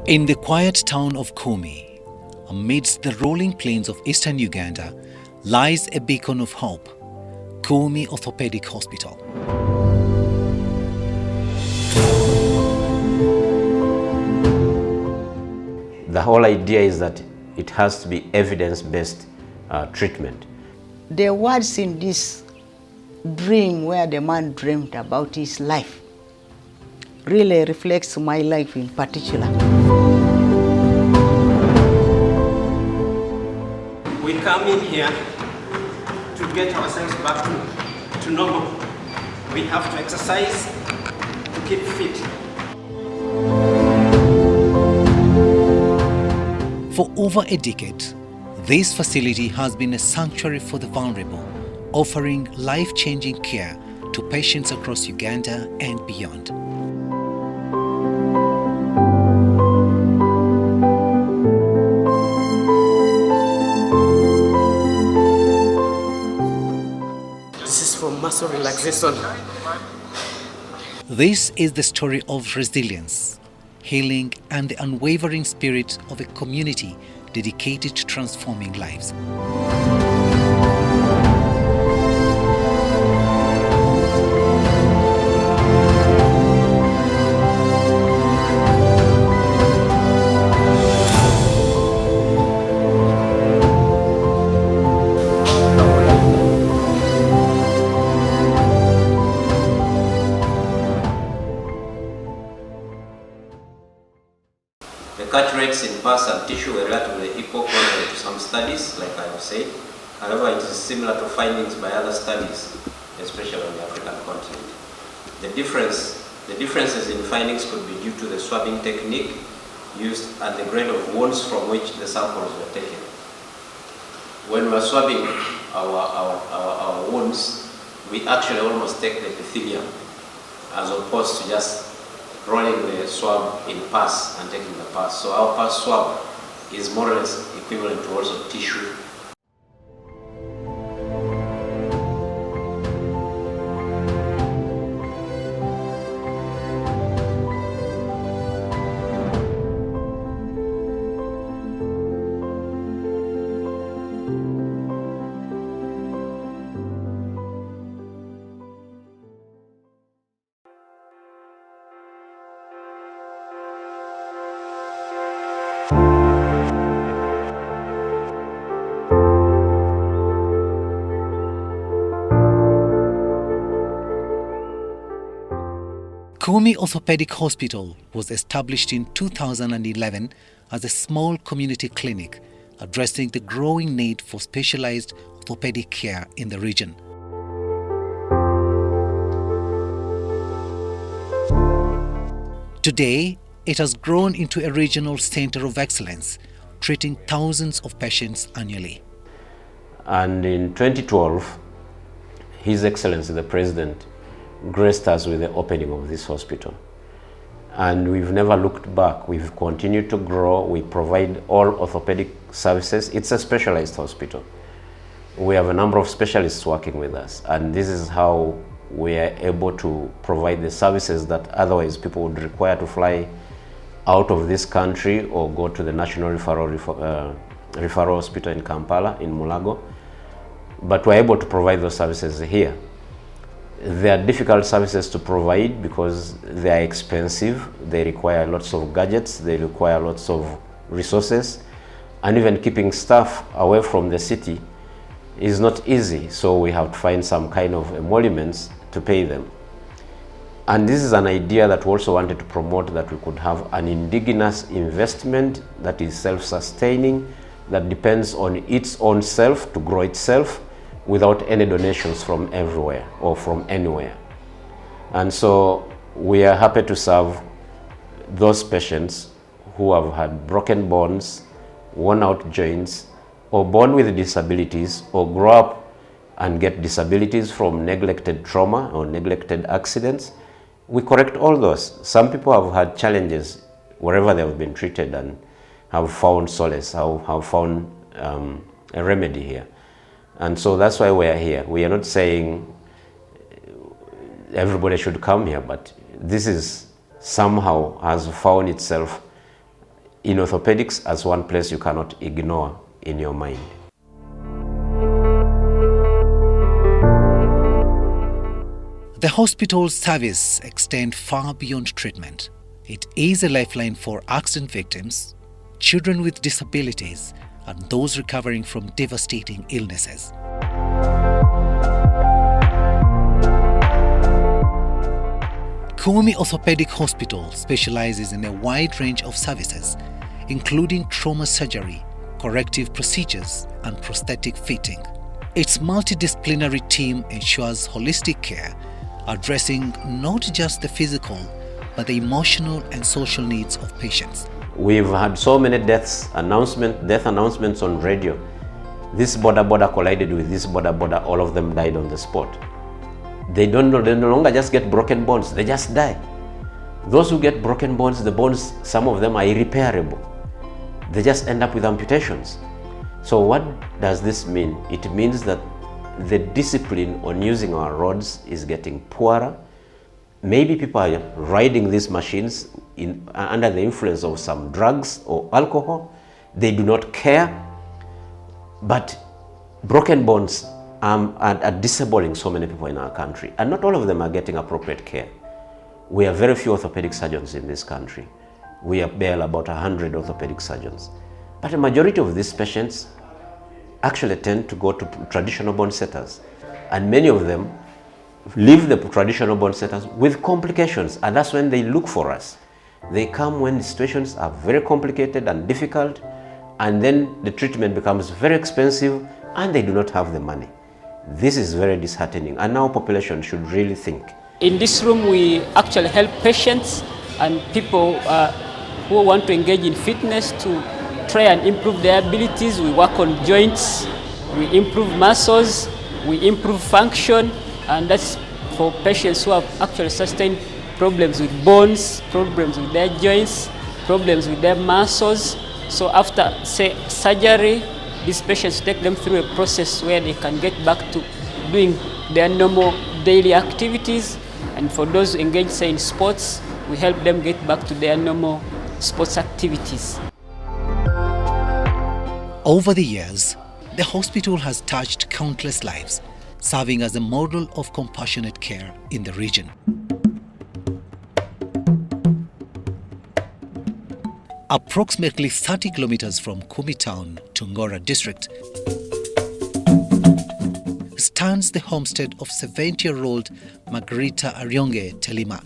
In the quiet town of Kumi, amidst the rolling plains of eastern Uganda, lies a beacon of hope, Kumi Orthopedic Hospital. The whole idea is that it has to be evidence-based treatment. The words in this dream where the man dreamed about his life really reflects my life in particular. We come in here to get ourselves back to normal. We have to exercise to keep fit. For over a decade, this facility has been a sanctuary for the vulnerable, offering life-changing care to patients across Uganda and beyond. This is for muscle relaxation. This is the story of resilience, healing, and the unwavering spirit of a community dedicated to transforming lives. The cut rates in pus and tissue were relatively equal contrary to some studies, like I have said. However, it is similar to findings by other studies, especially on the African continent. The differences in findings could be due to the swabbing technique used and the grade of wounds from which the samples were taken. When we are swabbing our wounds, we actually almost take the epithelium as opposed to just rolling the swab in pus and taking the pus. So our pus swab is more or less equivalent to also tissue. Kumi Orthopedic Hospital was established in 2011 as a small community clinic addressing the growing need for specialized orthopedic care in the region. Today, it has grown into a regional center of excellence, treating thousands of patients annually. And in 2012, His Excellency the President graced us with the opening of this hospital. And we've never looked back. We've continued to grow. We provide all orthopedic services. It's a specialized hospital. We have a number of specialists working with us, and this is how we are able to provide the services that otherwise people would require to fly out of this country or go to the National Referral Hospital in Kampala, in Mulago. But we're able to provide those services here. They are difficult services to provide because they are expensive, they require lots of gadgets, they require lots of resources, and even keeping staff away from the city is not easy, so we have to find some kind of emoluments to pay them. And this is an idea that we also wanted to promote, that we could have an indigenous investment that is self-sustaining, that depends on its own self to grow itself, without any donations from everywhere or from anywhere. And so we are happy to serve those patients who have had broken bones, worn out joints, or born with disabilities, or grow up and get disabilities from neglected trauma or neglected accidents. We correct all those. Some people have had challenges wherever they have been treated and have found solace, have found a remedy here. And so that's why we are here. We are not saying everybody should come here, but this is somehow has found itself in orthopedics as one place you cannot ignore in your mind. The hospital's service extends far beyond treatment. It is a lifeline for accident victims, children with disabilities, and those recovering from devastating illnesses. Kumi Orthopedic Hospital specializes in a wide range of services, including trauma surgery, corrective procedures, and prosthetic fitting. Its multidisciplinary team ensures holistic care, addressing not just the physical, but the emotional and social needs of patients. We've had so many death announcements on radio. This border collided with this border, all of them died on the spot. They no longer just get broken bones, they just die. Those who get broken bones, the bones, some of them are irreparable. They just end up with amputations. So what does this mean? It means that the discipline on using our roads is getting poorer. Maybe people are riding these machines under the influence of some drugs or alcohol. They do not care. But broken bones are disabling so many people in our country, and not all of them are getting appropriate care. We have very few orthopedic surgeons in this country. We have barely about 100 orthopedic surgeons. But a majority of these patients actually tend to go to traditional bone setters, and many of them leave the traditional bone setters with complications, and that's when they look for us. They come when the situations are very complicated and difficult, and then the treatment becomes very expensive and they do not have the money. This is very disheartening, and our population should really think. In this room, we actually help patients and people who want to engage in fitness to try and improve their abilities. We work on joints, we improve muscles, we improve function, and that's for patients who have actually sustained problems with bones, problems with their joints, problems with their muscles. So after, say, surgery, these patients take them through a process where they can get back to doing their normal daily activities. And for those who engage, say, in sports, we help them get back to their normal sports activities. Over the years, the hospital has touched countless lives, serving as a model of compassionate care in the region. Approximately 30 kilometers from Kumi town to Ngora district stands the homestead of 70-year-old Margarita Aryonge Telima.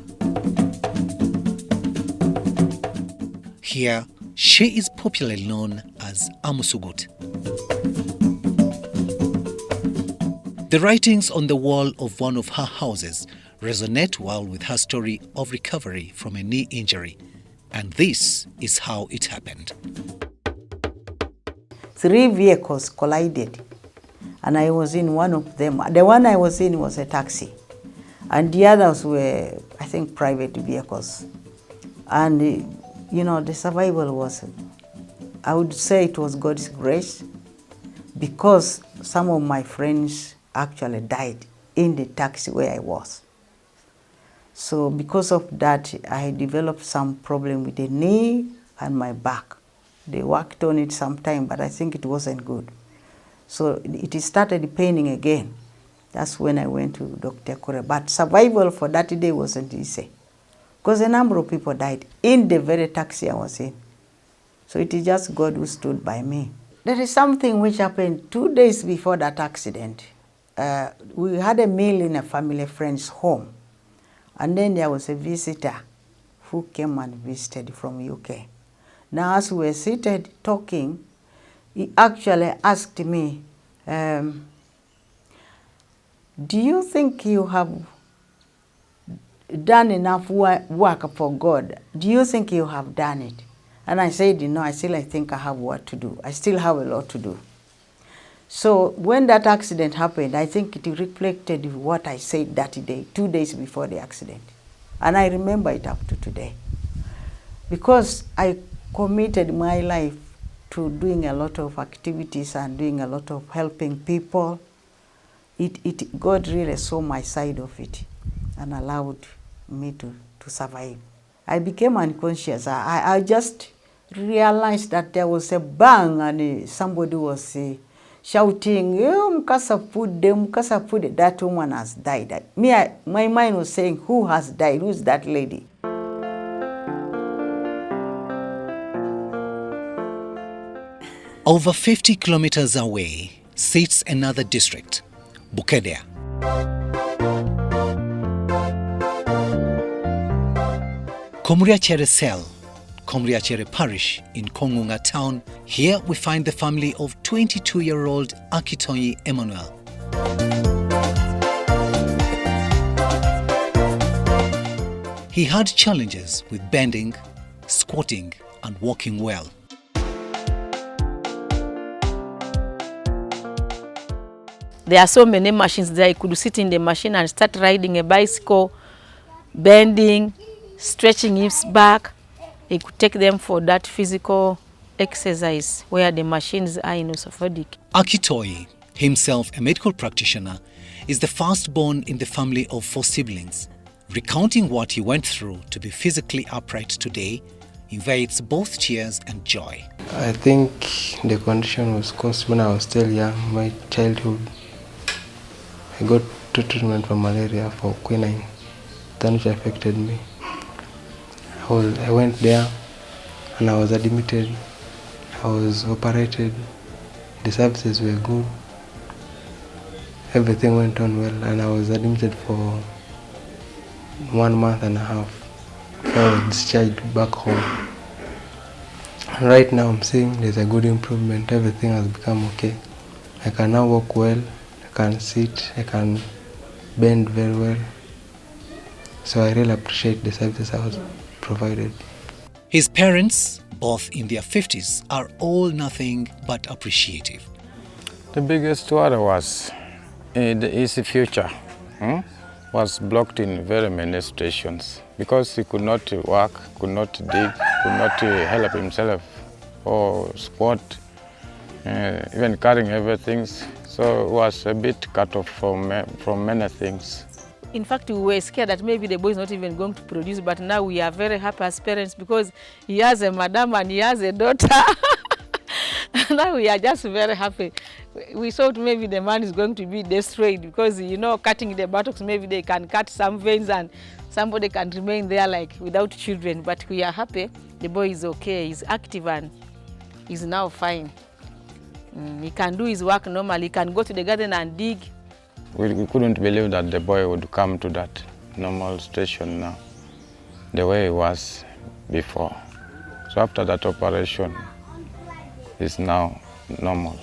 Here, she is popularly known as Amusugut. The writings on the wall of one of her houses resonate well with her story of recovery from a knee injury. And this is how it happened. 3 vehicles collided, and I was in one of them. The one I was in was a taxi, and the others were, I think, private vehicles. And, the survival was, I would say it was God's grace, because some of my friends actually died in the taxi where I was. So because of that, I developed some problem with the knee and my back. They worked on it sometime, but I think it wasn't good. So it started paining again. That's when I went to Dr. Kore. But survival for that day wasn't easy, because a number of people died in the very taxi I was in. So it is just God who stood by me. There is something which happened 2 days before that accident. We had a meal in a family friend's home. And then there was a visitor who came and visited from UK. Now, as we were seated talking, he actually asked me, do you think you have done enough work for God? Do you think you have done it? And I said, I think I have what to do. I still have a lot to do. So when that accident happened, I think it reflected what I said that day, 2 days before the accident. And I remember it up to today. Because I committed my life to doing a lot of activities and doing a lot of helping people. God really saw my side of it and allowed me to survive. I became unconscious. I just realized that there was a bang and somebody was shouting, Mukasa Pude, that woman has died. My mind was saying, who has died? Who's that lady? Over 50 kilometers away sits another district, Bukedea. Komriachere Cell, Komriachere Parish in Kongunga town. Here we find the family of 22-year-old Akitoyi Emmanuel. He had challenges with bending, squatting, and walking well. There are so many machines there. He could sit in the machine and start riding a bicycle, bending, stretching his back. He could take them for that physical exercise where the machines are in orthopedic. Akitoyi, himself a medical practitioner, is the firstborn in the family of 4 siblings. Recounting what he went through to be physically upright today invades both tears and joy. I think the condition was caused when I was still young, my childhood. I got treatment for malaria for quinine, then which affected me. I went there and I was admitted. I was operated. The services were good. Everything went on well, and I was admitted for 1 month and a half. I was discharged back home. Right now I'm seeing there's a good improvement. Everything has become okay. I can now walk well, I can sit, I can bend very well. So I really appreciate the services I was provided. His parents, both in their 50s, are all nothing but appreciative. The biggest worry was his future was blocked in very many situations because he could not work, could not dig, could not help himself or squat, even carrying everything. So it was a bit cut off from many things. In fact, we were scared that maybe the boy is not even going to produce, but now we are very happy as parents because he has a madam and he has a daughter. Now we are just very happy. We thought maybe the man is going to be destroyed because, you know, cutting the buttocks, maybe they can cut some veins and somebody can remain there like without children. But we are happy. The boy is okay. He's active and he's now fine. He can do his work normally. He can go to the garden and dig. We couldn't believe that the boy would come to that normal station now, the way he was before. So after that operation, he's now normal.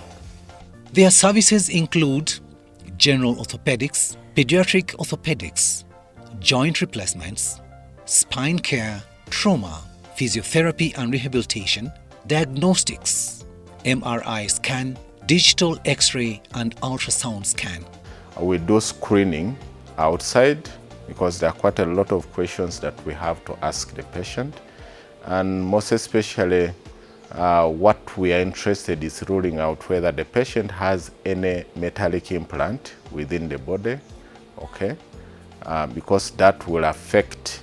Their services include general orthopedics, pediatric orthopedics, joint replacements, spine care, trauma, physiotherapy and rehabilitation, diagnostics, MRI scan, digital X-ray and ultrasound scan. We do screening outside because there are quite a lot of questions that we have to ask the patient, and most especially what we are interested is ruling out whether the patient has any metallic implant within the body, okay? Because that will affect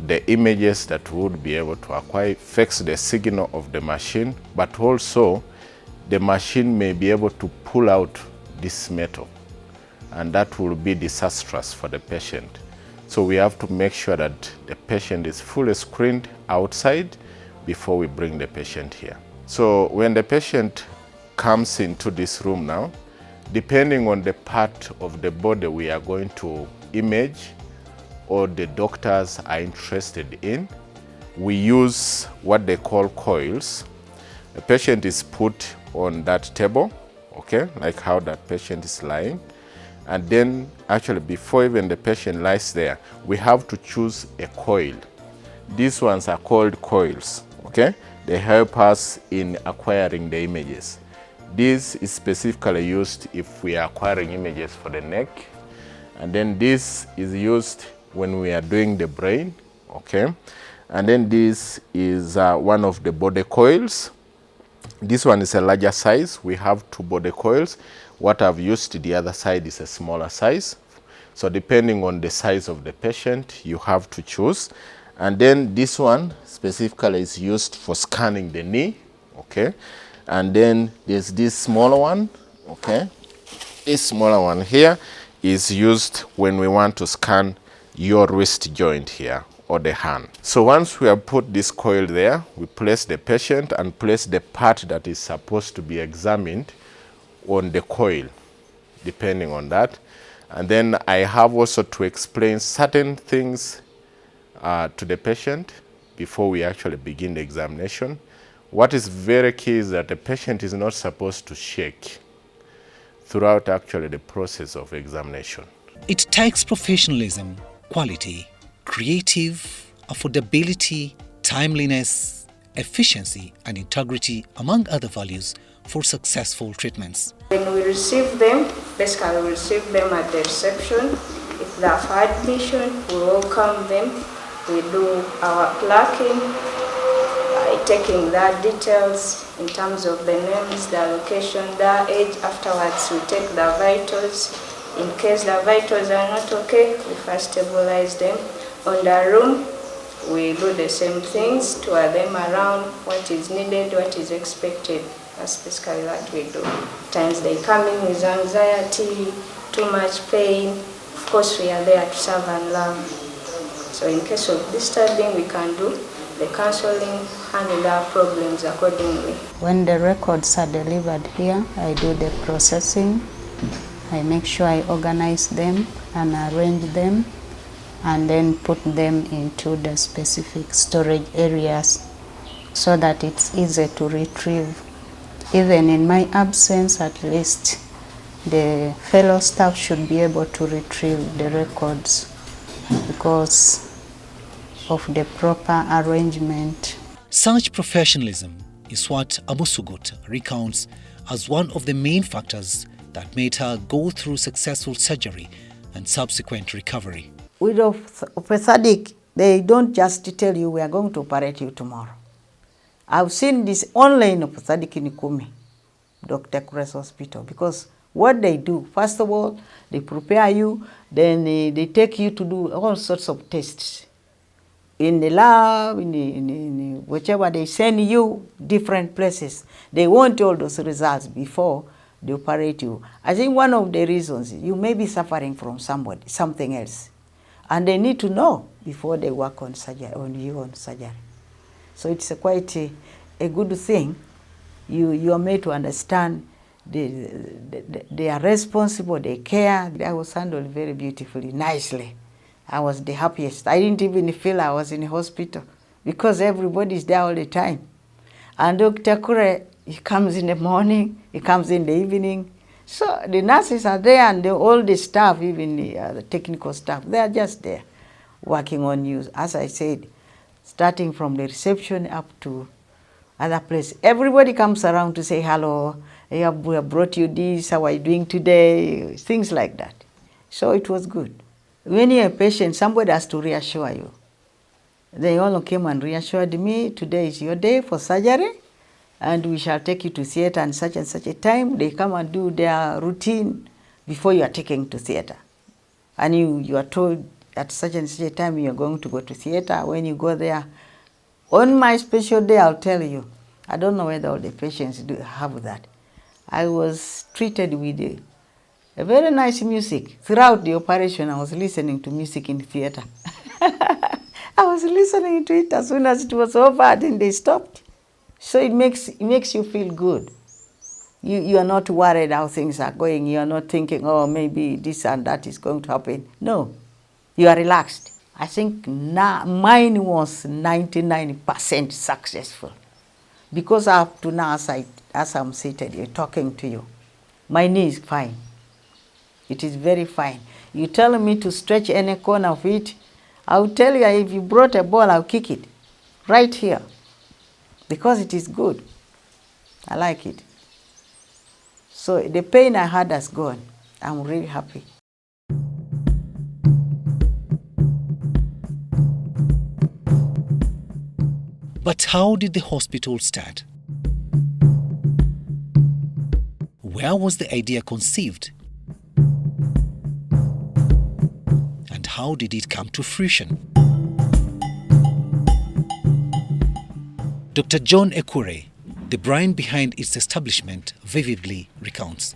the images that we would be able to acquire, affects the signal of the machine, but also the machine may be able to pull out this metal, and that will be disastrous for the patient. So we have to make sure that the patient is fully screened outside before we bring the patient here. So when the patient comes into this room now, depending on the part of the body we are going to image or the doctors are interested in, we use what they call coils. The patient is put on that table, okay, like how that patient is lying. And then actually before even the patient lies there, we have to choose a coil. These ones are called coils, okay? They help us in acquiring the images. This is specifically used if we are acquiring images for the neck. And then this is used when we are doing the brain, okay? And then this is one of the body coils. This one is a larger size. We have 2 body coils. What I've used the other side is a smaller size. So depending on the size of the patient, you have to choose. And then this one specifically is used for scanning the knee, okay? And then there's this smaller one, okay? This smaller one here is used when we want to scan your wrist joint here or the hand. So once we have put this coil there, we place the patient and place the part that is supposed to be examined on the coil, depending on that. And then I have also to explain certain things to the patient before we actually begin the examination. What is very key is that the patient is not supposed to shake throughout actually the process of examination. It takes professionalism, quality, creative, affordability, timeliness, efficiency, and integrity, among other values, for successful treatments. When we receive them, basically we receive them at the reception. If they have had admission, we welcome them. We do our clerking, taking their details in terms of the names, their location, their age. Afterwards, we take their vitals. In case the vitals are not okay, we first stabilize them. On the room, we do the same things, tour them around, what is needed, what is expected. That's basically what we do. Times they come in with anxiety, too much pain. Of course, we are there to serve and love. So in case of disturbing, we can do the counseling, handle our problems accordingly. When the records are delivered here, I do the processing. I make sure I organize them and arrange them and then put them into the specific storage areas so that it's easy to retrieve. Even in my absence, at least the fellow staff should be able to retrieve the records because of the proper arrangement. Such professionalism is what Amusugut recounts as one of the main factors that made her go through successful surgery and subsequent recovery. With orthopedic, they don't just tell you we are going to operate you tomorrow. I've seen this only in orthopedic in Kumi, Dr. Kure's hospital, because what they do, first of all, they prepare you, then they take you to do all sorts of tests. In the lab, in whichever they send you, different places. They want all those results before they operate you. I think one of the reasons, you may be suffering from something else. And they need to know before they work on surgery, on you on surgery. So it's quite a good thing. You are made to understand they are responsible, they care. I was handled very beautifully, nicely. I was the happiest. I didn't even feel I was in a hospital because everybody is there all the time. And Dr. Kure, he comes in the morning, he comes in the evening. So the nurses are there and all the staff, even the technical staff, they are just there working on you. As I said, starting from the reception up to other place. Everybody comes around to say hello, we have brought you this, how are you doing today, things like that. So it was good. When you're a patient, somebody has to reassure you. They all came and reassured me, today is your day for surgery, and we shall take you to theater and such a time. They come and do their routine before you are taken to theater. And you are told at such a time you are going to go to theater. When you go there, on my special day, I'll tell you, I don't know whether all the patients do have that. I was treated with a very nice music. Throughout the operation, I was listening to music in theater. I was listening to it as soon as it was over, and they stopped. So it makes you feel good. You are not worried how things are going. You are not thinking, oh, maybe this and that is going to happen. No, you are relaxed. I think mine was 99% successful. Because up to now, as I'm seated here talking to you, my knee is fine. It is very fine. You tell me to stretch any corner of it, I'll tell you if you brought a ball, I'll kick it right here. Because it is good. I like it. So the pain I had has gone. I'm really happy. But how did the hospital start? Where was the idea conceived? And how did it come to fruition? Dr. John Ekure, the brain behind its establishment, vividly recounts.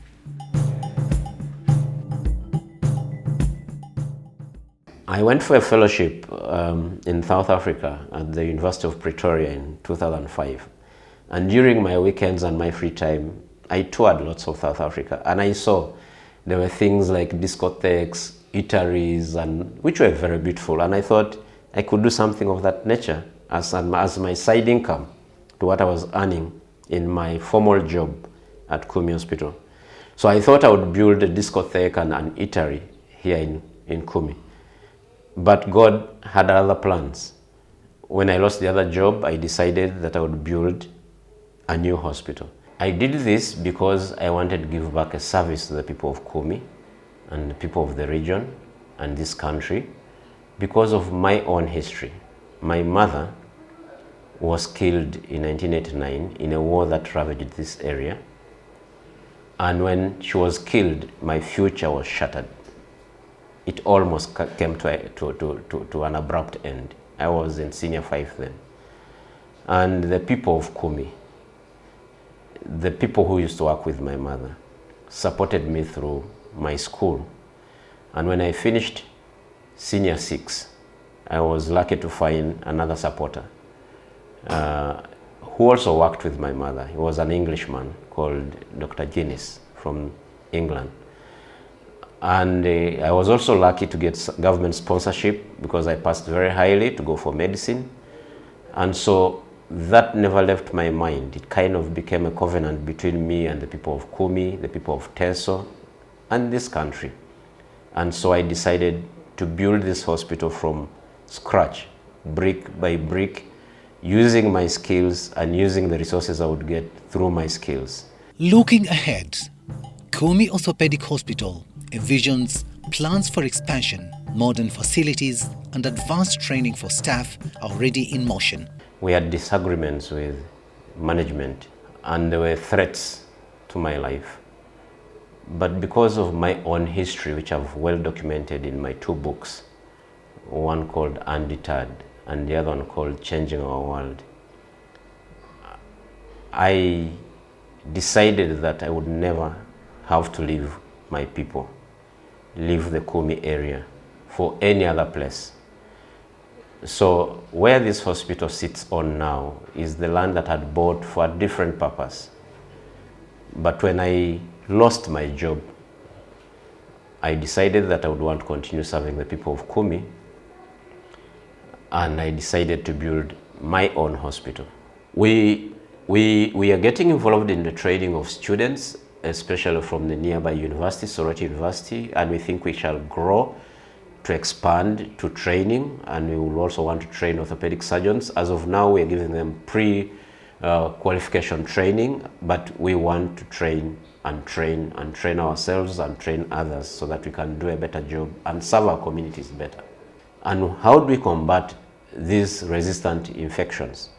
I went for a fellowship in South Africa at the University of Pretoria in 2005. And during my weekends and my free time, I toured lots of South Africa, and I saw there were things like discotheques, eateries, and which were very beautiful. And I thought I could do something of that nature as my side income to what I was earning in my formal job at Kumi Hospital. So I thought I would build a discotheque and an eatery here in Kumi. But God had other plans. When I lost the other job, I decided that I would build a new hospital. I did this because I wanted to give back a service to the people of Kumi and the people of the region and this country because of my own history. My mother was killed in 1989 in a war that ravaged this area. And when she was killed, my future was shattered. It almost came to an abrupt end. I was in senior 5 then. And the people of Kumi, the people who used to work with my mother, supported me through my school. And when I finished senior 6, I was lucky to find another supporter who also worked with my mother. He was an Englishman called Dr. Guinness from England. And I was also lucky to get government sponsorship because I passed very highly to go for medicine. And so that never left my mind. It kind of became a covenant between me and the people of Kumi, the people of Teso, and this country. And so I decided to build this hospital from scratch, brick by brick, using my skills and using the resources I would get through my skills. Looking ahead, Kumi Orthopedic Hospital envisions plans for expansion, modern facilities, and advanced training for staff are already in motion. We had disagreements with management and there were threats to my life. But because of my own history, which I've well documented in my 2 books, one called Undeterred and the other one called Changing Our World, I decided that I would never have to leave my people, leave the Kumi area for any other place. So where this hospital sits on now is the land that I had bought for a different purpose. But when I lost my job, I decided that I would want to continue serving the people of Kumi, and I decided to build my own hospital. We are getting involved in the training of students, especially from the nearby university, Soroti University, and we think we shall grow to expand to training, and we will also want to train orthopedic surgeons. As of now, we are giving them pre-qualification training, but we want to train ourselves and train others so that we can do a better job and serve our communities better. And how do we combat these resistant infections?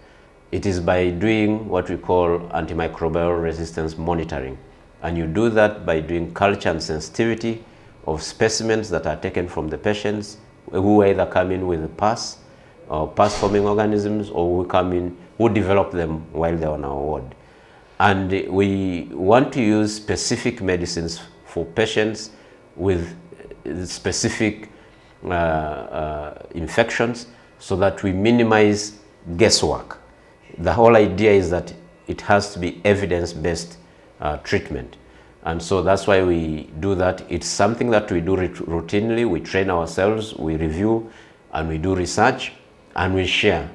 It is by doing what we call antimicrobial resistance monitoring. And you do that by doing culture and sensitivity of specimens that are taken from the patients who either come in with a pus or pus-forming organisms, or who develop them while they're on our ward. And we want to use specific medicines for patients with specific infections so that we minimize guesswork. The whole idea is that it has to be evidence-based treatment. And so that's why we do that. It's something that we do routinely. We train ourselves, we review, and we do research, and we share,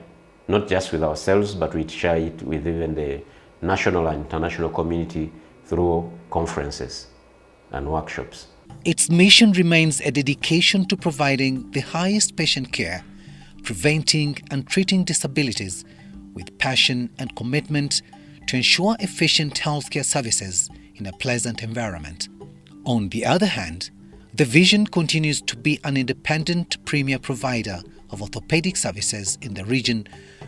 not just with ourselves, but we share it with even the national and international community through conferences and workshops. Its mission remains a dedication to providing the highest patient care, preventing and treating disabilities with passion and commitment to ensure efficient healthcare services in a pleasant environment. On the other hand, the vision continues to be an independent premier provider of orthopedic services in the region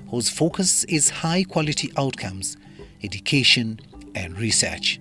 whose focus is high-quality outcomes, education and research.